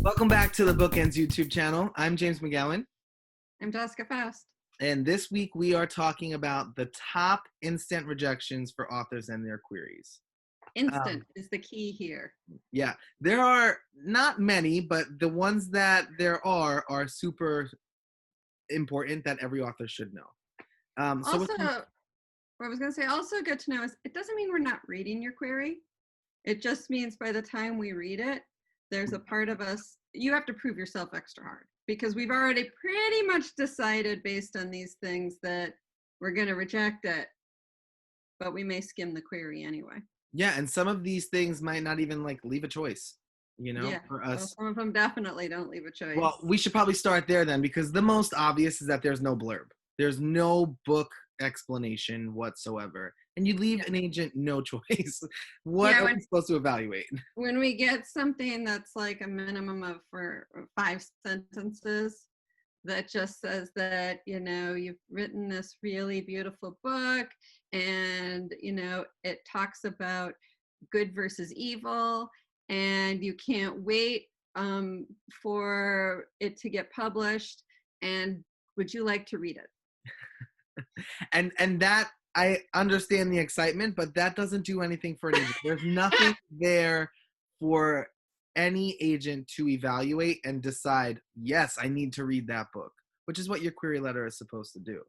Welcome back to the BookEnds YouTube channel. I'm James McGowan. I'm Jessica Faust. And this week we are talking about the top instant rejections for authors and their queries. Instant is the key here. Yeah, there are not many, but the ones that there are super important that every author should know. What I was going to say, also good to know is it doesn't mean we're not reading your query. It just means by the time we read it, there's a part of us, you have to prove yourself extra hard because we've already pretty much decided based on these things that we're going to reject it, but we may skim the query anyway. Yeah, and some of these things might not even leave a choice, for us. Well, some of them definitely don't leave a choice. Well, we should probably start there then, because the most obvious is that there's no blurb. There's no book explanation whatsoever. And you leave an agent no choice. What are we supposed to evaluate? When we get something that's like a minimum of 5 sentences that just says that, you've written this really beautiful book and, it talks about good versus evil and you can't wait for it to get published, and would you like to read it? and that, I understand the excitement, but that doesn't do anything for an agent. There's nothing there for any agent to evaluate and decide, yes, I need to read that book, which is what your query letter is supposed to do.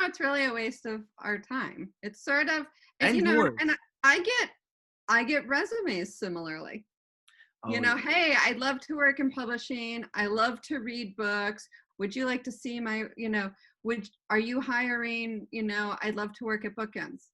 No, it's really a waste of our time. It's sort of, and yours. And I get resumes similarly. Hey, I'd love to work in publishing. I love to read books. Would you like to see my, are you hiring, I'd love to work at BookEnds.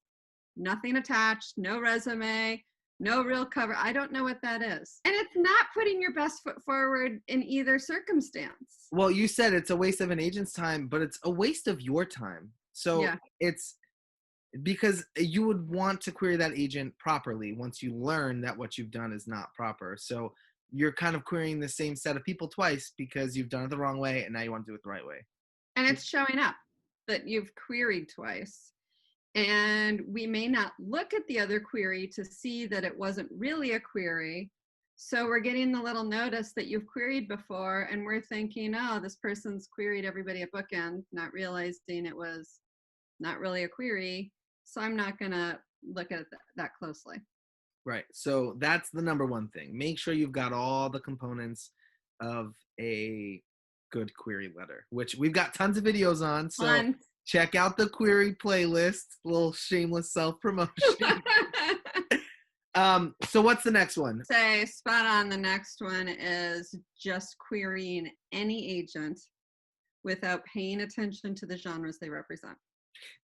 Nothing attached, no resume, no real cover. I don't know what that is. And it's not putting your best foot forward in either circumstance. Well, you said it's a waste of an agent's time, but it's a waste of your time. So it's because you would want to query that agent properly once you learn that what you've done is not proper. So you're kind of querying the same set of people twice because you've done it the wrong way and now you want to do it the right way. And it's showing up that you've queried twice. And we may not look at the other query to see that it wasn't really a query. So we're getting the little notice that you've queried before and we're thinking, oh, this person's queried everybody at BookEnds, not realizing it was not really a query. So I'm not going to look at that closely. Right. So that's the number one thing. Make sure you've got all the components of a good query letter, which we've got tons of videos on. So check out the query playlist, a little shameless self-promotion. So what's the next one? Say spot on. The next one is just querying any agent without paying attention to the genres they represent.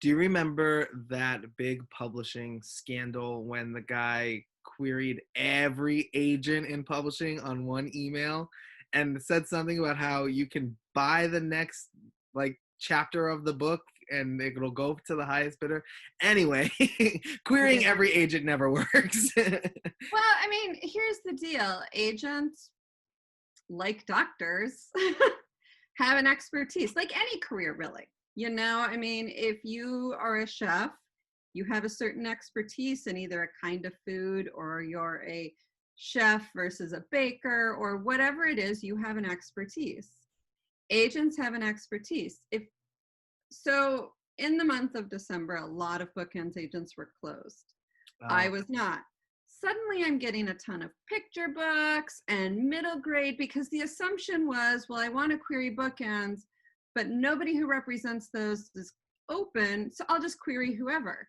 Do you remember that big publishing scandal when the guy queried every agent in publishing on one email and said something about how you can buy the next chapter of the book and it'll go to the highest bidder? Anyway, querying every agent never works. Well, I mean, here's the deal. Agents, like doctors, have an expertise, like any career, really. If you are a chef, you have a certain expertise in either a kind of food or you're a chef versus a baker or whatever it is, you have an expertise. Agents have an expertise. So in the month of December, a lot of BookEnds agents were closed. I was not. Suddenly I'm getting a ton of picture books and middle grade because the assumption was, well, I want to query BookEnds, but nobody who represents those is open, so I'll just query whoever.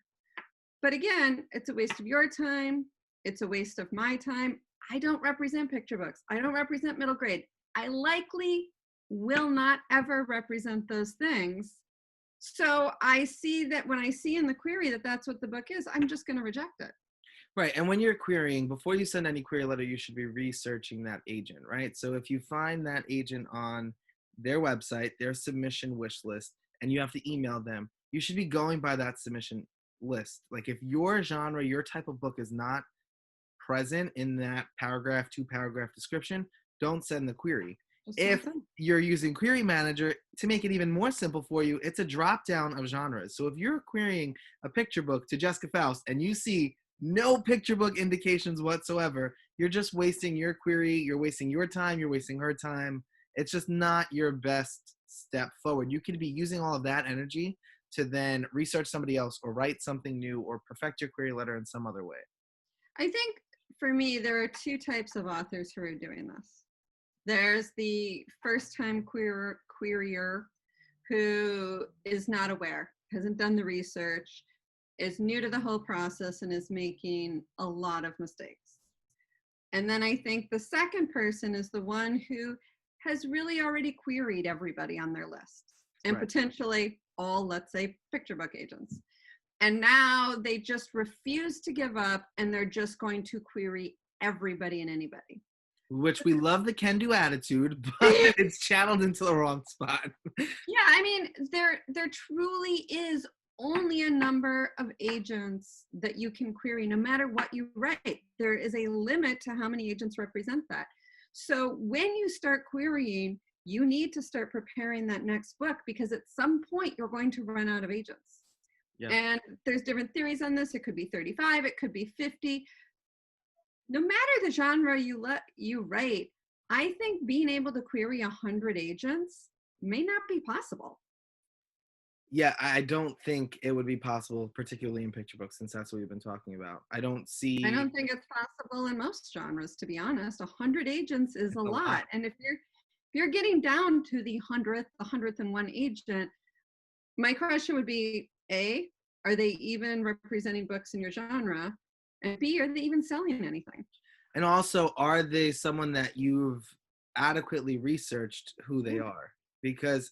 But again, it's a waste of your time. It's a waste of my time. I don't represent picture books. I don't represent middle grade. I likely will not ever represent those things. So I see that when I see in the query that that's what the book is, I'm just going to reject it. Right. And when you're querying, before you send any query letter, you should be researching that agent, right? So if you find that agent on their website, their submission wish list, and you have to email them, you should be going by that submission list. If your genre, your type of book is not present in that paragraph, 2-paragraph description, don't send the query. If you're using Query Manager, to make it even more simple for you, it's a drop down of genres. So if you're querying a picture book to Jessica Faust and you see no picture book indications whatsoever. You're just wasting your query. You're wasting your time. You're wasting her time. It's just not your best step forward. You could be using all of that energy to then research somebody else or write something new or perfect your query letter in some other way. I think for me, there are two types of authors who are doing this. There's the first-time querier who is not aware, hasn't done the research, is new to the whole process, and is making a lot of mistakes. And then I think the second person is the one who has really already queried everybody on their list, and Right. potentially all, let's say, picture book agents. And now they just refuse to give up, and they're just going to query everybody and anybody. Which we love the can-do attitude, but it's channeled into the wrong spot. Yeah, I mean, there truly is only a number of agents that you can query no matter what you write. There is a limit to how many agents represent that. So when you start querying, you need to start preparing that next book, because at some point you're going to run out of agents. Yeah. And there's different theories on this. It could be 35, it could be 50. No matter the genre you write, I think being able to query 100 agents may not be possible. Yeah, I don't think it would be possible, particularly in picture books, since that's what we've been talking about. I don't think it's possible in most genres, to be honest. 100 agents is a lot. And if you're getting down to the 100th and one agent, my question would be, A, are they even representing books in your genre? And B, are they even selling anything? And also, are they someone that you've adequately researched who they are? Because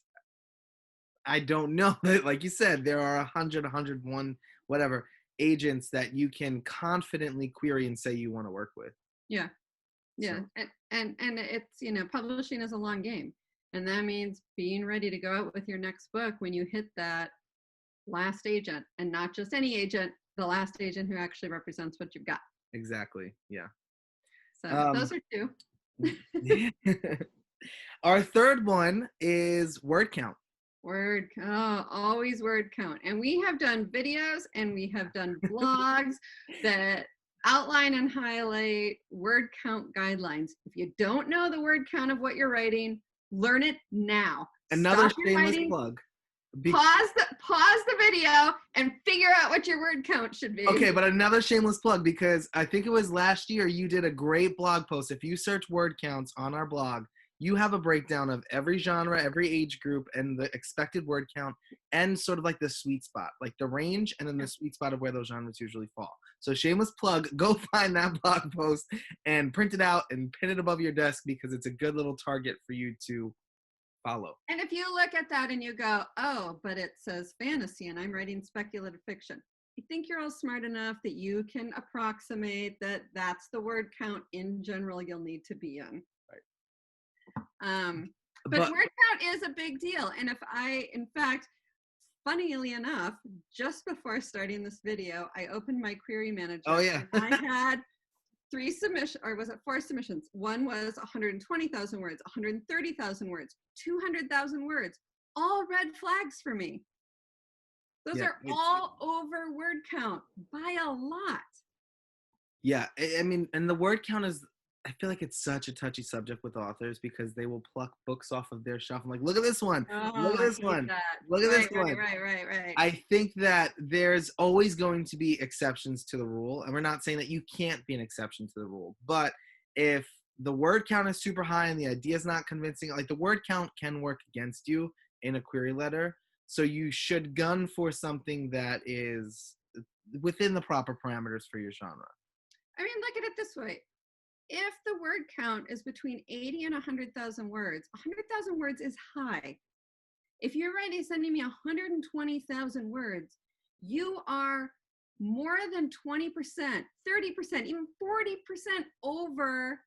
I don't know. Like you said, there are 100, 101, whatever agents that you can confidently query and say you want to work with. Yeah. Yeah. So. And it's, publishing is a long game. And that means being ready to go out with your next book when you hit that last agent, and not just any agent, the last agent who actually represents what you've got. Exactly. Yeah. So those are two. Our third one is word count. Always word count. And we have done videos and we have done blogs that outline and highlight word count guidelines. If you don't know the word count of what you're writing, learn it now. Another shameless plug. Pause the video and figure out what your word count should be. Okay, but another shameless plug, because I think it was last year you did a great blog post. If you search word counts on our blog, you have a breakdown of every genre, every age group, and the expected word count, and sort of like the sweet spot, like the range, and then the sweet spot of where those genres usually fall. So shameless plug, go find that blog post and print it out and pin it above your desk, because it's a good little target for you to follow. And if you look at that and you go, oh, but it says fantasy and I'm writing speculative fiction, I think you're all smart enough that you can approximate that that's the word count in general you'll need to be in. Right. But word count is a big deal. And in fact, funnily enough, just before starting this video, I opened my query manager. Oh, yeah. And I had 4 submissions. One was 120,000 words, 130,000 words, 200,000 words, all red flags for me. Those are all over word count by a lot. Yeah, I mean, and the word count is, I feel like it's such a touchy subject with authors, because they will pluck books off of their shelf. I'm like, look at this one. Look at this one. Look at this one. Right. I think that there's always going to be exceptions to the rule. And we're not saying that you can't be an exception to the rule. But if the word count is super high and the idea is not convincing, like the word count can work against you in a query letter. So you should gun for something that is within the proper parameters for your genre. I mean, look at it this way. If the word count is between 80 and 100,000 words, 100,000 words is high. If you're sending me 120,000 words, you are more than 20%, 30%, even 40% over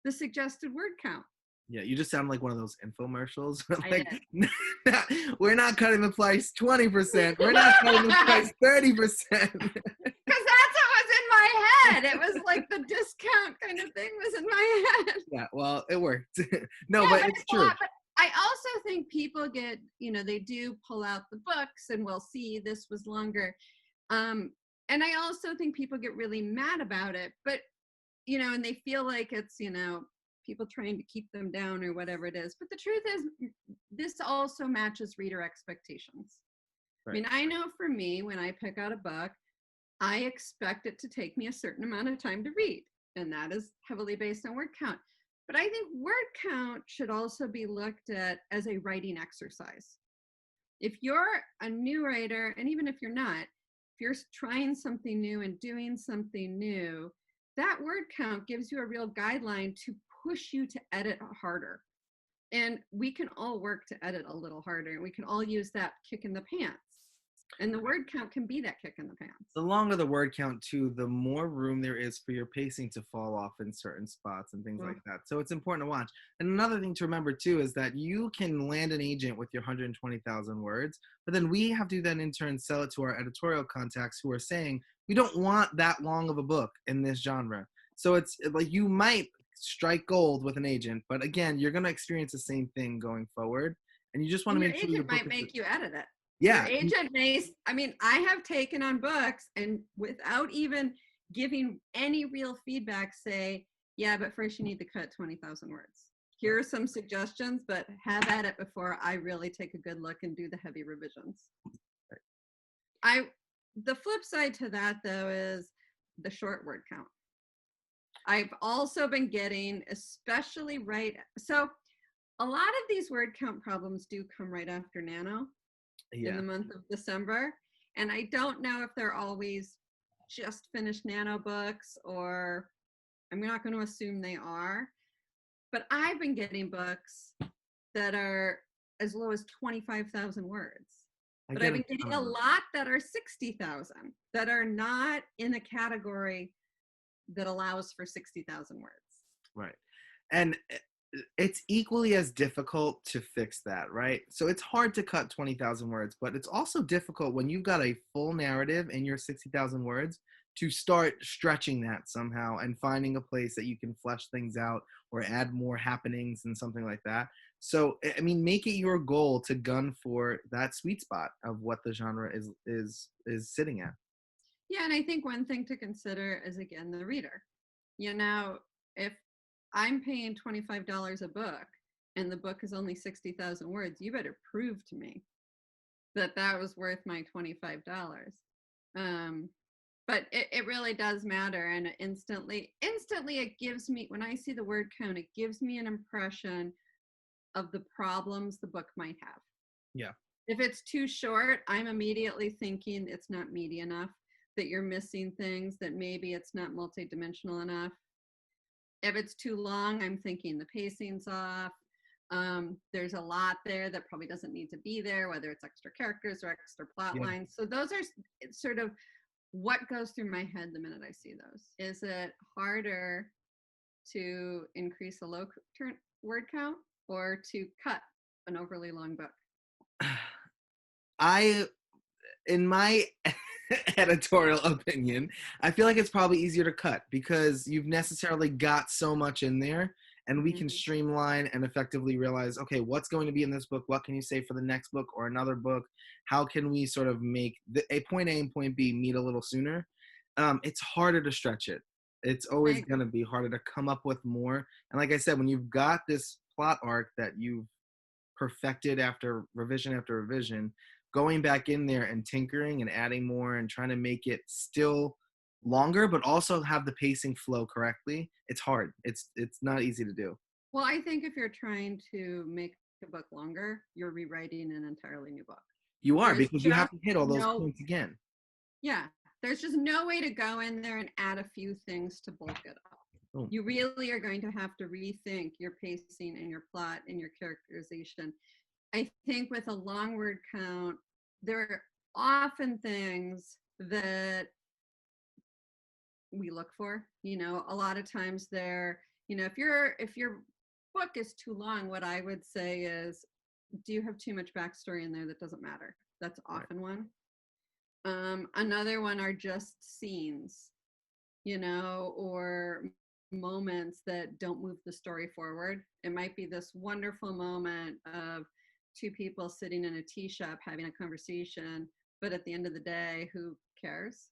the suggested word count. Yeah, you just sound like one of those infomercials. Like, we're not cutting the price 20%. We're not cutting the price 30%. Because that's what was in my head. It was like the discount kind of thing was in my head. Yeah, well, it worked. No, but it's true. But I also think people get, they do pull out the books and we'll see this was longer. And And I also think people get really mad about it, but, and they feel like it's, people trying to keep them down or whatever it is. But the truth is, this also matches reader expectations. Right. I mean, I know for me, when I pick out a book, I expect it to take me a certain amount of time to read, and that is heavily based on word count. But I think word count should also be looked at as a writing exercise. If you're a new writer, and even if you're not, if you're trying something new and doing something new, that word count gives you a real guideline to push you to edit harder. And we can all work to edit a little harder, and we can all use that kick in the pants. And the word count can be that kick in the pants. The longer the word count too, the more room there is for your pacing to fall off in certain spots and things like that. So it's important to watch. And another thing to remember too is that you can land an agent with your 120,000 words, but then we have to then in turn sell it to our editorial contacts who are saying, we don't want that long of a book in this genre. So it's like you might strike gold with an agent, but again, you're going to experience the same thing going forward. And you just want to make sure your agent might make you edit it. Yeah. Your agent may, I have taken on books and without even giving any real feedback say, yeah, but first you need to cut 20,000 words. Here are some suggestions, but have at it before I really take a good look and do the heavy revisions. The flip side to that though is the short word count. I've also been getting, especially so a lot of these word count problems do come right after Nano. In the month of December. And I don't know if they're always just finished Nano books, or I'm not going to assume they are, but I've been getting books that are as low as 25,000 words. But I've been getting a lot that are 60,000 that are not in a category that allows for 60,000 words. Right. And it's equally as difficult to fix that, right? So it's hard to cut 20,000 words, but it's also difficult when you've got a full narrative in your 60,000 words to start stretching that somehow and finding a place that you can flesh things out or add more happenings and something like that. So, I mean, make it your goal to gun for that sweet spot of what the genre is sitting at. Yeah, and I think one thing to consider is, again, the reader. If I'm paying $25 a book and the book is only 60,000 words, you better prove to me that was worth my $25. But it really does matter. And instantly it gives me, when I see the word count, it gives me an impression of the problems the book might have. Yeah. If it's too short, I'm immediately thinking it's not meaty enough, that you're missing things, that maybe it's not multidimensional enough. If it's too long, I'm thinking the pacing's off. There's a lot there that probably doesn't need to be there, whether it's extra characters or extra plot lines. So those are sort of what goes through my head the minute I see those. Is it harder to increase a low word count or to cut an overly long book? In my editorial opinion, I feel like it's probably easier to cut because you've necessarily got so much in there, and we can streamline and effectively realize, okay, what's going to be in this book? What can you say for the next book or another book? How can we sort of make a point A and point B meet a little sooner? It's harder to stretch it. It's always going to be harder to come up with more. And like I said, when you've got this plot arc that you've perfected after revision, going back in there and tinkering and adding more and trying to make it still longer, but also have the pacing flow correctly, it's hard. It's not easy to do. Well, I think if you're trying to make a book longer, you're rewriting an entirely new book. You are, because you have to hit all those points again. Yeah. There's just no way to go in there and add a few things to bulk it up. Oh. You really are going to have to rethink your pacing and your plot and your characterization. I think with a long word count, there are often things that we look for. A lot of times if your book is too long, what I would say is, do you have too much backstory in there that doesn't matter? That's often one. Another one are just scenes, or moments that don't move the story forward. It might be this wonderful moment of two people sitting in a tea shop having a conversation, but at the end of the day, who cares?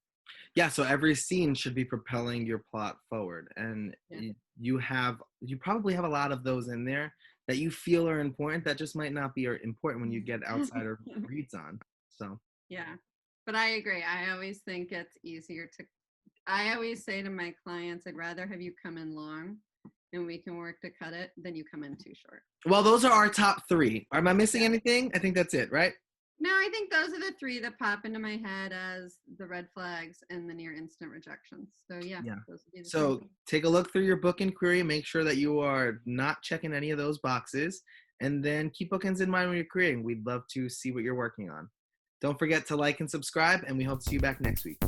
Yeah, so every scene should be propelling your plot forward, and Yeah. you probably have a lot of those in there that you feel are important that just might not be important when you get outsider reads on. So Yeah. But I agree. I always think it's easier to, I always say to my clients, I'd rather have you come in long and we can work to cut it than you come in too short. well, those are our top three. Am I missing Yeah. anything? I think that's it, right? No, I think those are the three that pop into my head as the red flags and the near instant rejections. So yeah, Yeah. those would be the three. So take a look through your book inquiry, make sure that you are not checking any of those boxes, and then keep bookends in mind when you're creating. We'd love to see what you're working on. Don't forget to like and subscribe, and we hope to see you back next week.